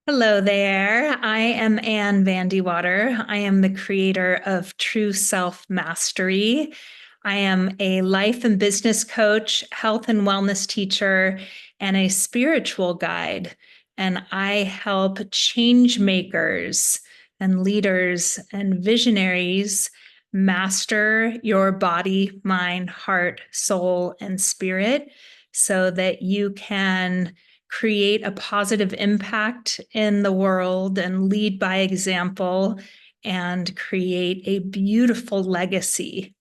Hello there. I am Anne Vandewater. I am the creator of True Self Mastery. I am a life and business coach, health and wellness teacher, and a spiritual guide. And I help change makers and leaders and visionaries master your body, mind, heart, soul, and spirit so that you can create a positive impact in the world and lead by example and create a beautiful legacy.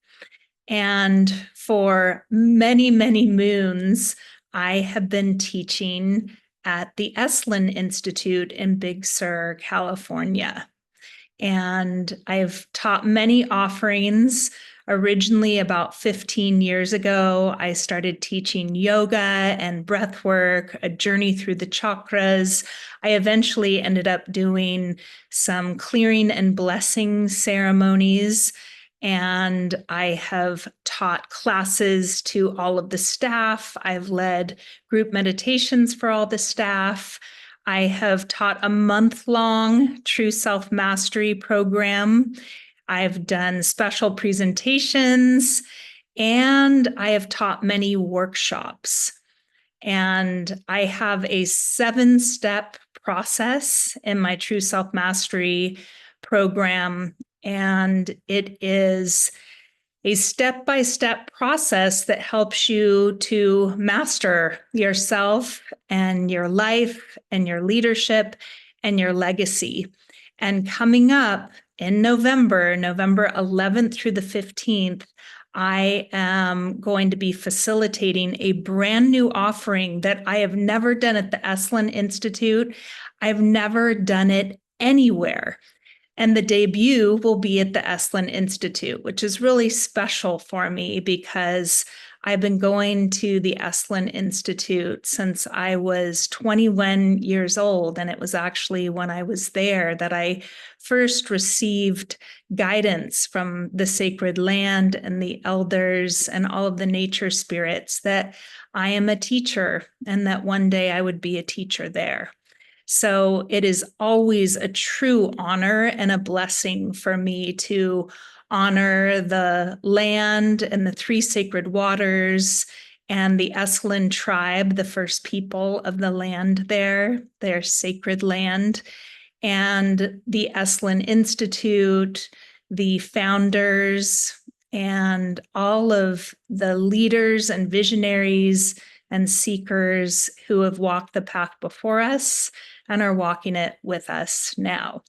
And for many, many moons, I have been teaching at the Esalen Institute in Big Sur, California. And I've taught many offerings. Originally, about 15 years ago, I started teaching yoga and breath work, a journey through the chakras. I eventually ended up doing some clearing and blessing ceremonies. And I have taught classes to all of the staff. I've led group meditations for all the staff. I have taught a month-long True Self Mastery program. I've done special presentations, and I have taught many workshops. And I have a 7-step process in my True Self Mastery program, and it is a step-by-step process that helps you to master yourself and your life and your leadership and your legacy. And coming up in November, November 11th through the 15th, I am going to be facilitating a brand new offering that I have never done at the Esalen Institute. I've never done it anywhere. And the debut will be at the Esalen Institute, which is really special for me because I've been going to the Esalen Institute since I was 21 years old. And it was actually when I was there that I first received guidance from the sacred land and the elders and all of the nature spirits that I am a teacher and that one day I would be a teacher there. So it is always a true honor and a blessing for me to honor the land and the 3 sacred waters and the Esalen tribe, the first people of the land there, their sacred land, and the Esalen Institute, the founders, and all of the leaders and visionaries and seekers who have walked the path before us and are walking it with us now.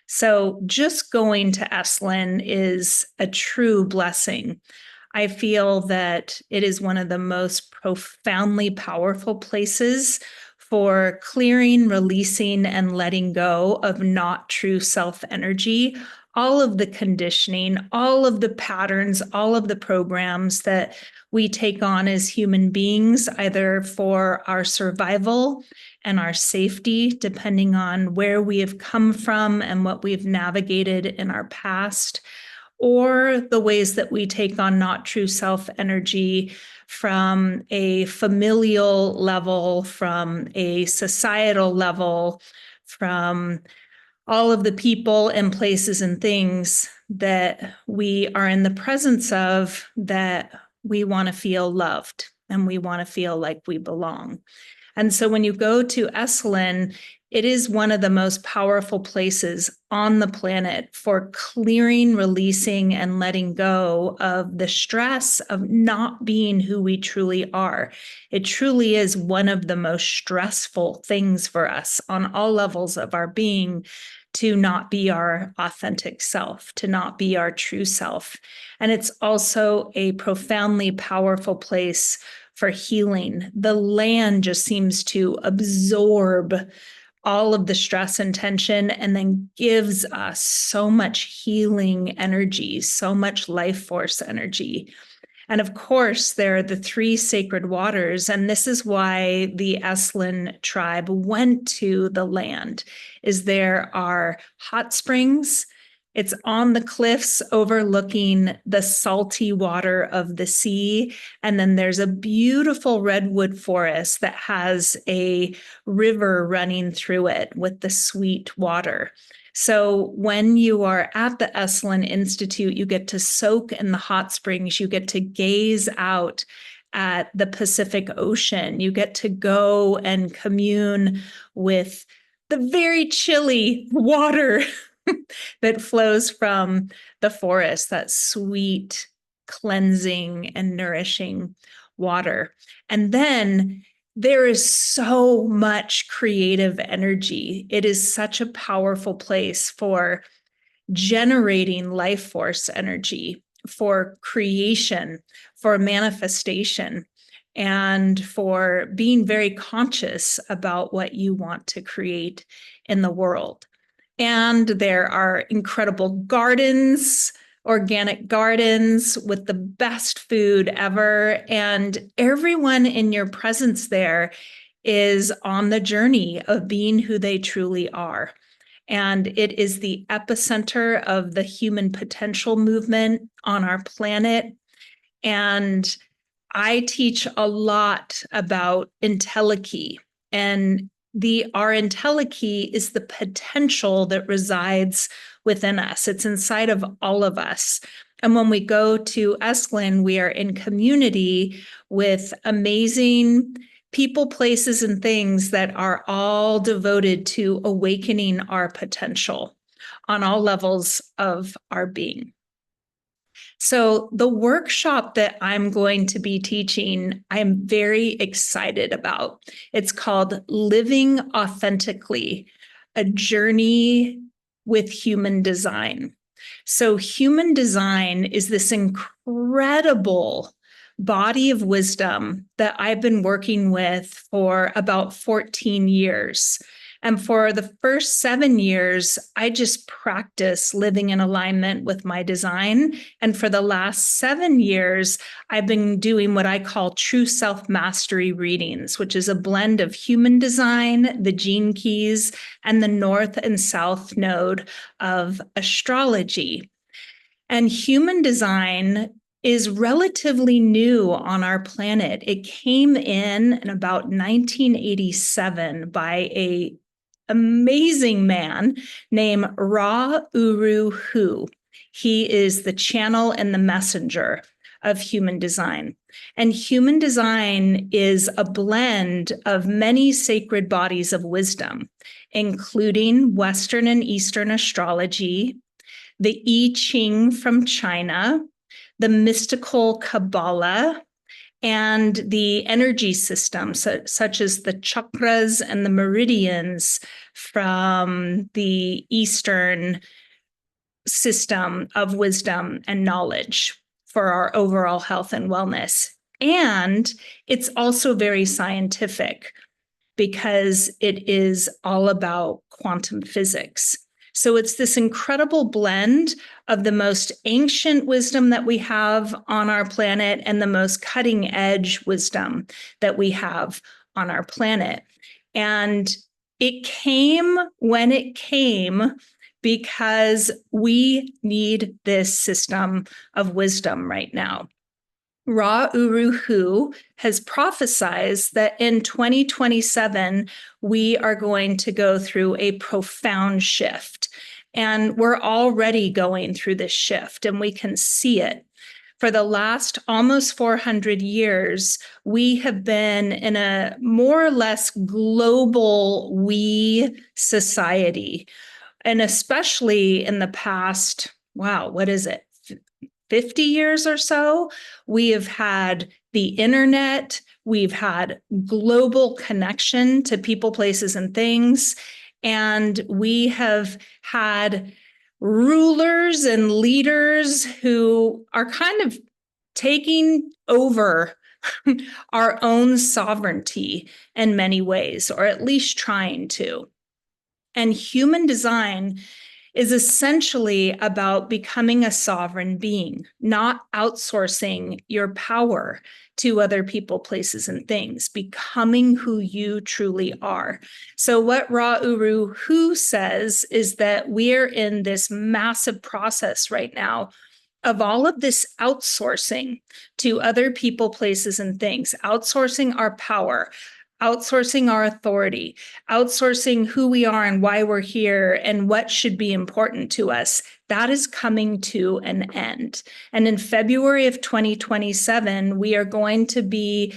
So just going to Esalen is a true blessing. I feel that it is one of the most profoundly powerful places for clearing, releasing, and letting go of not true self energy, all of the conditioning, all of the patterns, all of the programs that we take on as human beings, either for our survival and our safety, depending on where we have come from and what we've navigated in our past, or the ways that we take on not true self energy from a familial level, from a societal level, from all of the people and places and things that we are in the presence of that we want to feel loved and we want to feel like we belong. And so when you go to Esalen, it is one of the most powerful places on the planet for clearing, releasing, and letting go of the stress of not being who we truly are. It truly is one of the most stressful things for us on all levels of our being to not be our authentic self, to not be our true self. And it's also a profoundly powerful place for healing. The land just seems to absorb all of the stress and tension and then gives us so much healing energy, so much life force energy. And of course, there are the 3 sacred waters, and this is why the Esalen tribe went to the land, is there are hot springs, It's on the cliffs overlooking the salty water of the sea. And then there's a beautiful redwood forest that has a river running through it with the sweet water. So when you are at the Esalen Institute, you get to soak in the hot springs, you get to gaze out at the Pacific Ocean, you get to go and commune with the very chilly water that flows from the forest, that sweet, cleansing, and nourishing water. And then there is so much creative energy. It is such a powerful place for generating life force energy, for creation, for manifestation, and for being very conscious about what you want to create in the world. And there are incredible gardens, organic gardens with the best food ever. And everyone in your presence there is on the journey of being who they truly are. And it is the epicenter of the human potential movement on our planet. And I teach a lot about Entelechy, and our Entelechy is the potential that resides within us. It's inside of all of us. And when we go to Esalen, we are in community with amazing people, places, and things that are all devoted to awakening our potential on all levels of our being. So the workshop that I'm going to be teaching, I'm very excited about. It's called Living Authentically, a journey with human design. So human design is this incredible body of wisdom that I've been working with for about 14 years. And for the first 7 years, I just practiced living in alignment with my design. And for the last 7 years, I've been doing what I call true self-mastery readings, which is a blend of human design, the gene keys, and the north and south node of astrology. And human design is relatively new on our planet. It came in about 1987 by a amazing man named Ra Uru Hu. He is the channel and the messenger of human design. And human design is a blend of many sacred bodies of wisdom, including Western and Eastern astrology, the I Ching from China, the mystical Kabbalah, and the energy systems, such as the chakras and the meridians from the Eastern system of wisdom and knowledge for our overall health and wellness. And it's also very scientific because it is all about quantum physics. So it's this incredible blend of the most ancient wisdom that we have on our planet and the most cutting edge wisdom that we have on our planet. And it came when it came because we need this system of wisdom right now. Ra Uru Hu has prophesized that in 2027, we are going to go through a profound shift. And we're already going through this shift, and we can see it. For the last almost 400 years, we have been in a more or less global we society. And especially in the past, wow, what is it? 50 years or so, we have had the internet, we've had global connection to people, places, and things, and we have had rulers and leaders who are kind of taking over our own sovereignty in many ways, or at least trying to. And human design is essentially about becoming a sovereign being, not outsourcing your power to other people, places, and things, becoming who you truly are. So what Ra Uru Hu says is that we're in this massive process right now of all of this outsourcing to other people, places, and things, outsourcing our power, outsourcing our authority, outsourcing who we are and why we're here and what should be important to us. That is coming to an end. And in February of 2027, we are going to be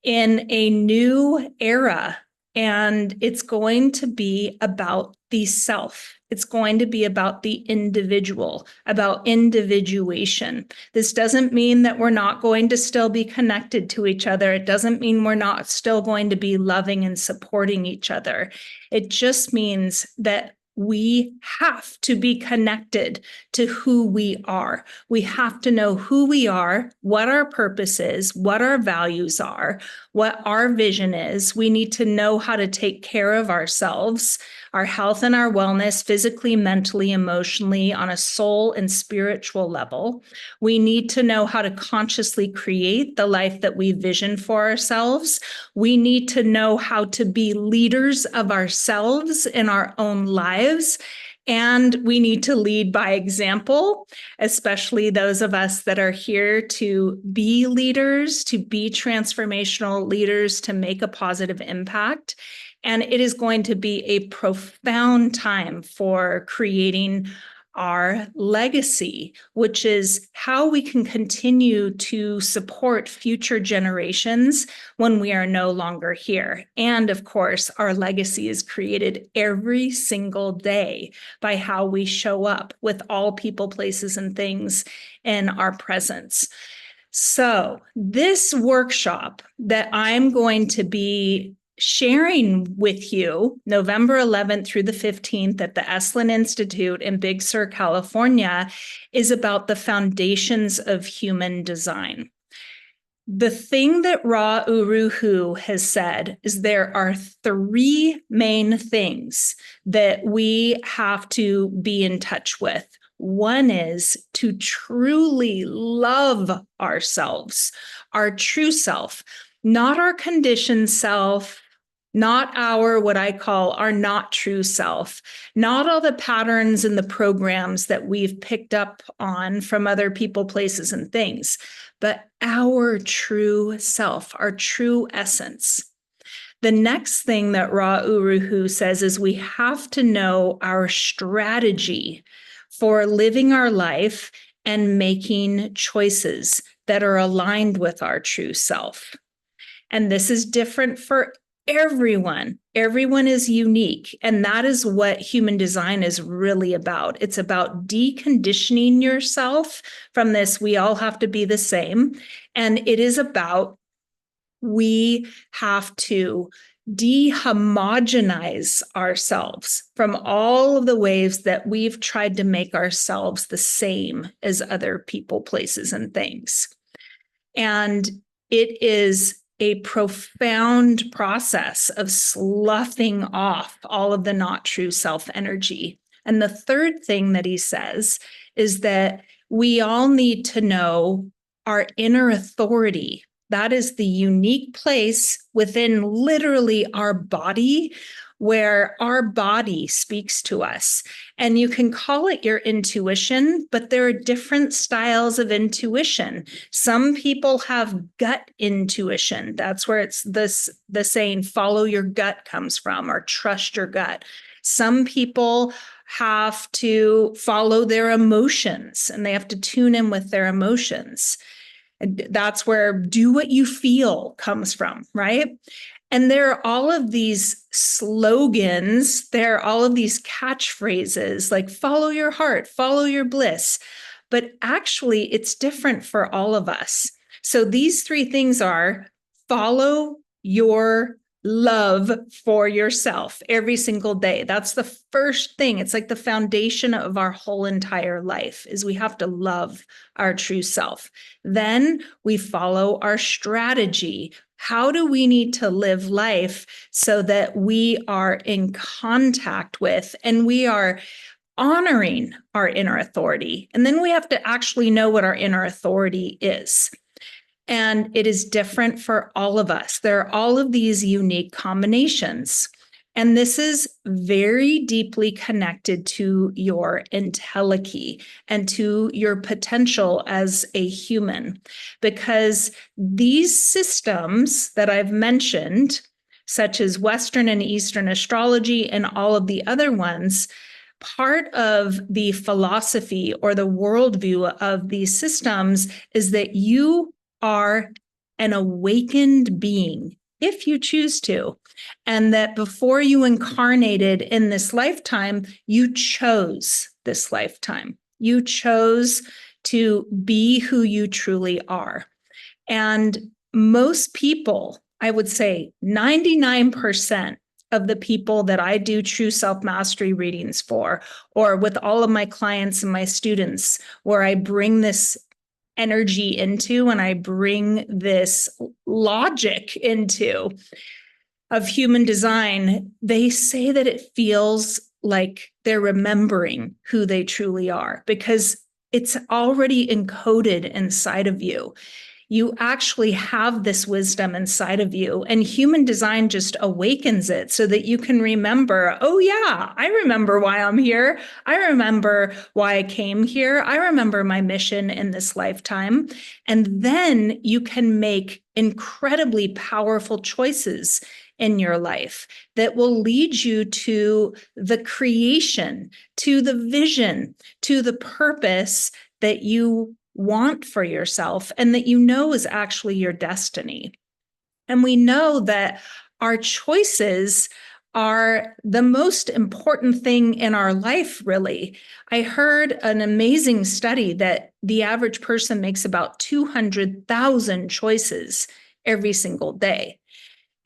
in a new era, and it's going to be about the self. It's going to be about the individual, about individuation. This doesn't mean that we're not going to still be connected to each other. It doesn't mean we're not still going to be loving and supporting each other. It just means that we have to be connected to who we are. We have to know who we are, what our purpose is, what our values are, what our vision is. We need to know how to take care of ourselves, our health and our wellness, physically, mentally, emotionally, on a soul and spiritual level. We need to know how to consciously create the life that we vision for ourselves. We need to know how to be leaders of ourselves in our own lives. And we need to lead by example, especially those of us that are here to be leaders, to be transformational leaders, to make a positive impact. And it is going to be a profound time for creating our legacy, which is how we can continue to support future generations when we are no longer here. And of course, our legacy is created every single day by how we show up with all people, places, and things in our presence. So this workshop that I'm going to be sharing with you November 11th through the 15th at the Esalen Institute in Big Sur, California, is about the foundations of human design. The thing that Ra Uru Hu has said is there are three main things that we have to be in touch with. One is to truly love ourselves, our true self, not our conditioned self, not our, what I call our not true self, not all the patterns and the programs that we've picked up on from other people, places, and things, but our true self, our true essence. The next thing that Ra Uru Hu says is we have to know our strategy for living our life and making choices that are aligned with our true self. And this is different for everyone. Everyone is unique. And that is what human design is really about. It's about deconditioning yourself from this, we all have to be the same. And it is about we have to dehomogenize ourselves from all of the ways that we've tried to make ourselves the same as other people, places, and things. And it is a profound process of sloughing off all of the not true self energy. And the third thing that he says is that we all need to know our inner authority. That is the unique place within literally our body where our body speaks to us. And you can call it your intuition, but there are different styles of intuition. Some people have gut intuition. That's where it's the saying, follow your gut comes from, or trust your gut. Some people have to follow their emotions and they have to tune in with their emotions. And that's where do what you feel comes from, right? And there are all of these slogans, there are all of these catchphrases like follow your heart, follow your bliss. But actually, it's different for all of us. So these three things are follow your love for yourself every single day. That's the first thing. It's like the foundation of our whole entire life is we have to love our true self. Then we follow our strategy. How do we need to live life so that we are in contact with and we are honoring our inner authority. And then we have to actually know what our inner authority is. And it is different for all of us. There are all of these unique combinations. And this is very deeply connected to your entelechy and to your potential as a human, because these systems that I've mentioned, such as Western and Eastern astrology and all of the other ones, part of the philosophy or the worldview of these systems is that you are an awakened being if you choose to, and that before you incarnated in this lifetime, you chose this lifetime. You chose to be who you truly are. And most people, I would say 99% of the people that I do true self-mastery readings for, or with all of my clients and my students, where I bring this energy into and I bring this logic into of human design, they say that it feels like they're remembering who they truly are because it's already encoded inside of you. You actually have this wisdom inside of you, and human design just awakens it so that you can remember, oh yeah, I remember why I'm here. I remember why I came here. I remember my mission in this lifetime. And then you can make incredibly powerful choices in your life that will lead you to the creation, to the vision, to the purpose that you want for yourself and that you know is actually your destiny. And we know that our choices are the most important thing in our life, really. I heard an amazing study that the average person makes about 200,000 choices every single day.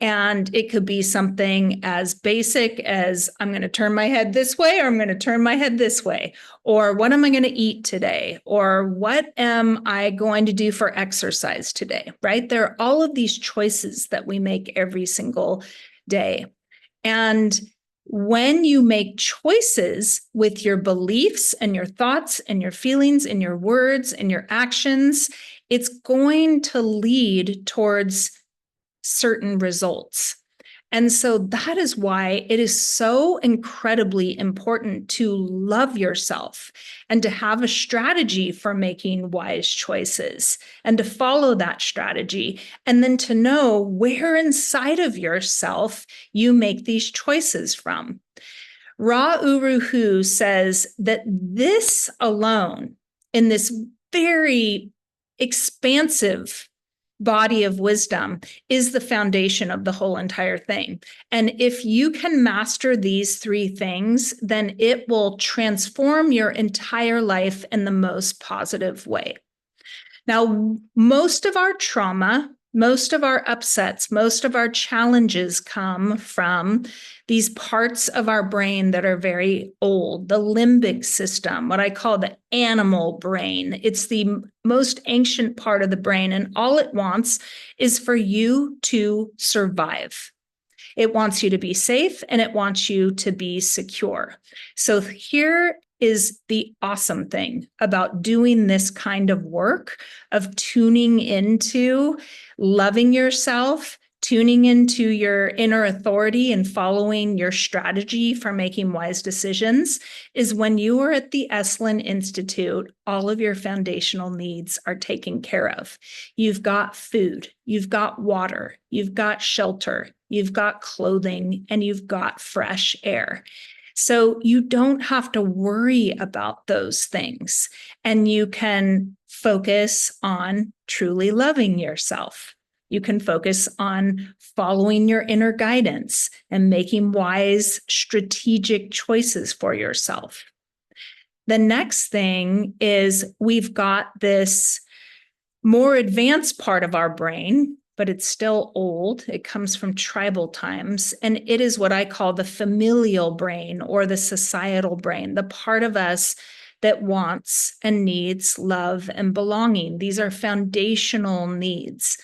And it could be something as basic as I'm going to turn my head this way, or I'm going to turn my head this way, or what am I going to eat today, or what am I going to do for exercise today, right? There are all of these choices that we make every single day. And when you make choices with your beliefs and your thoughts and your feelings and your words and your actions, it's going to lead towards certain results. And so that is why it is so incredibly important to love yourself and to have a strategy for making wise choices and to follow that strategy. And then to know where inside of yourself you make these choices from. Ra Uru Hu says that this alone, in this very expansive body of wisdom, is the foundation of the whole entire thing. And if you can master these three things, then it will transform your entire life in the most positive way. Now, most of our trauma, most of our upsets, most of our challenges come from these parts of our brain that are very old, the limbic system, what I call the animal brain. It's the most ancient part of the brain, and all it wants is for you to survive. It wants you to be safe and it wants you to be secure. So here is the awesome thing about doing this kind of work of tuning into loving yourself, tuning into your inner authority and following your strategy for making wise decisions is when you are at the Esalen Institute, all of your foundational needs are taken care of. You've got food, you've got water, you've got shelter, you've got clothing, and you've got fresh air. So you don't have to worry about those things, and you can focus on truly loving yourself. You can focus on following your inner guidance and making wise, strategic choices for yourself. The next thing is we've got this more advanced part of our brain, but it's still old. It comes from tribal times, and it is what I call the familial brain or the societal brain, the part of us that wants and needs love and belonging. These are foundational needs.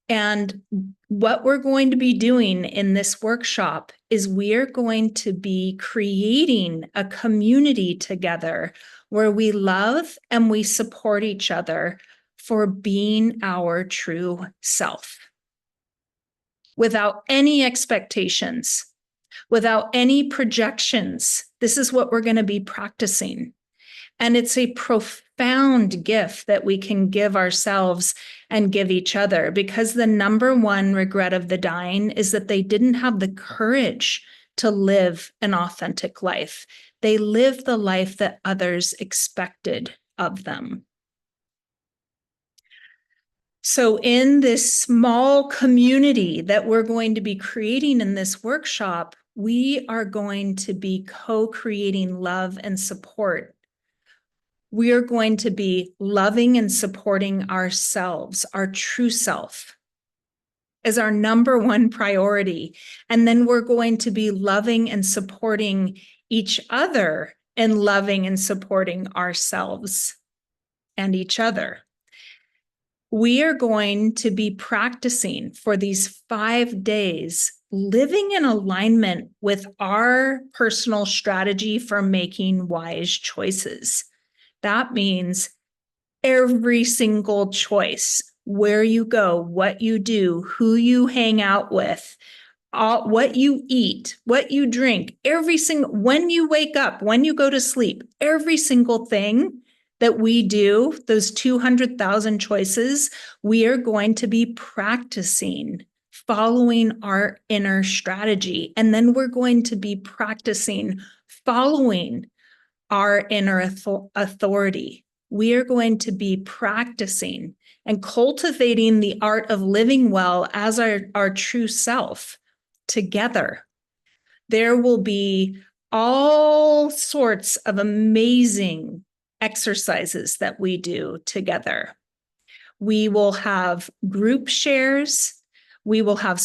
And what we're going to be doing in this workshop is we're going to be creating a community together where we love and we support each other for being our true self without any expectations, without any projections. This is what we're going to be practicing. And it's a profound gift that we can give ourselves and give each other, because the number one regret of the dying is that they didn't have the courage to live an authentic life. They lived the life that others expected of them. So in this small community that we're going to be creating in this workshop, we are going to be co-creating love and support. We are going to be loving and supporting ourselves, our true self, as our number one priority. And then we're going to be loving and supporting each other and loving and supporting ourselves and each other. We are going to be practicing for these 5 days, living in alignment with our personal strategy for making wise choices. That means every single choice, where you go, what you do, who you hang out with, what you eat, what you drink, when you wake up, when you go to sleep, every single thing that we do, those 200,000 choices, we are going to be practicing following our inner strategy. And then we're going to be practicing following our inner authority. We are going to be practicing and cultivating the art of living well as our true self together. There will be all sorts of amazing exercises that we do together. We will have group shares. We will have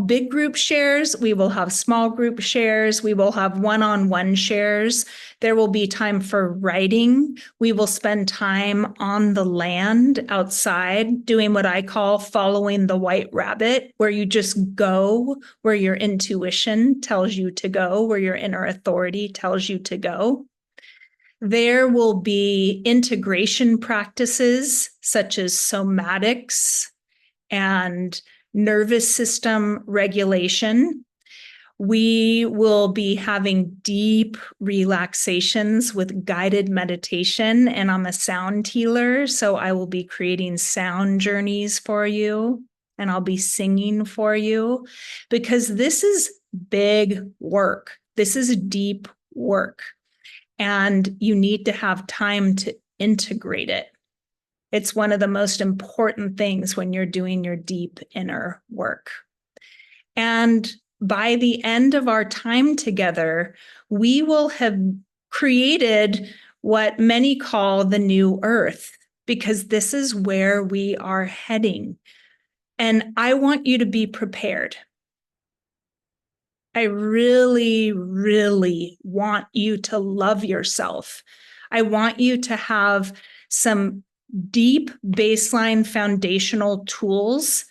big group shares. We will have small group shares. We will have one-on-one shares. There will be time for writing. We will spend time on the land outside doing what I call following the white rabbit, where you just go where your intuition tells you to go, where your inner authority tells you to go. There will be integration practices such as somatics and nervous system regulation. We will be having deep relaxations with guided meditation, and I'm a sound healer, so I will be creating sound journeys for you, and I'll be singing for you, because this is big work. This is deep work, and you need to have time to integrate it. It's one of the most important things when you're doing your deep inner work. And by the end of our time together, we will have created what many call the new earth, because this is where we are heading. And I want you to be prepared. I really, really want you to love yourself. I want you to have some deep baseline foundational tools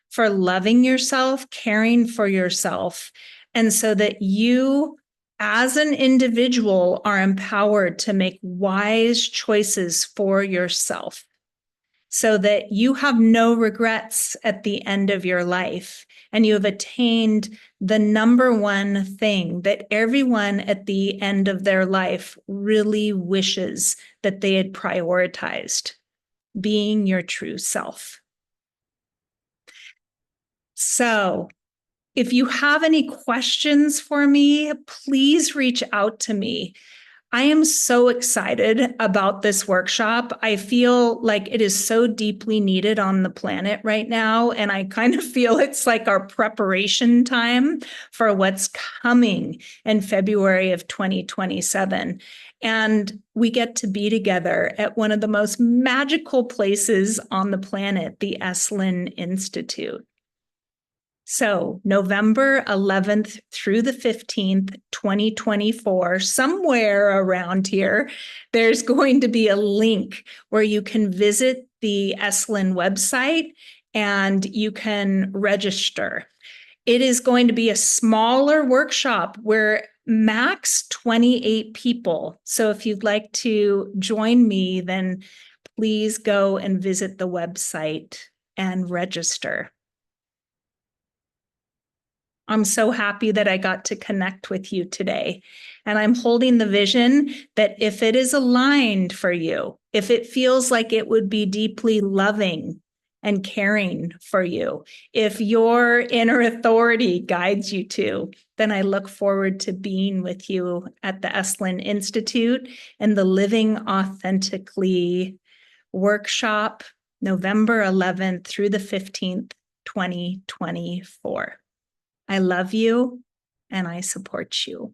for loving yourself, caring for yourself, and so that you as an individual are empowered to make wise choices for yourself, so that you have no regrets at the end of your life, and you have attained the number one thing that everyone at the end of their life really wishes that they had prioritized: being your true self. So if you have any questions for me, please reach out to me. I am so excited about this workshop. I feel like it is so deeply needed on the planet right now. And I kind of feel it's like our preparation time for what's coming in February of 2027. And we get to be together at one of the most magical places on the planet, the Esalen Institute. So November 11th through the 15th, 2024, somewhere around here, there's going to be a link where you can visit the Esalen website and you can register. It is going to be a smaller workshop where max 28 people. So if you'd like to join me, then please go and visit the website and register. I'm so happy that I got to connect with you today. And I'm holding the vision that if it is aligned for you, if it feels like it would be deeply loving and caring for you, if your inner authority guides you to, then I look forward to being with you at the Esalen Institute and the Living Authentically workshop, November 11th through the 15th, 2024. I love you and I support you.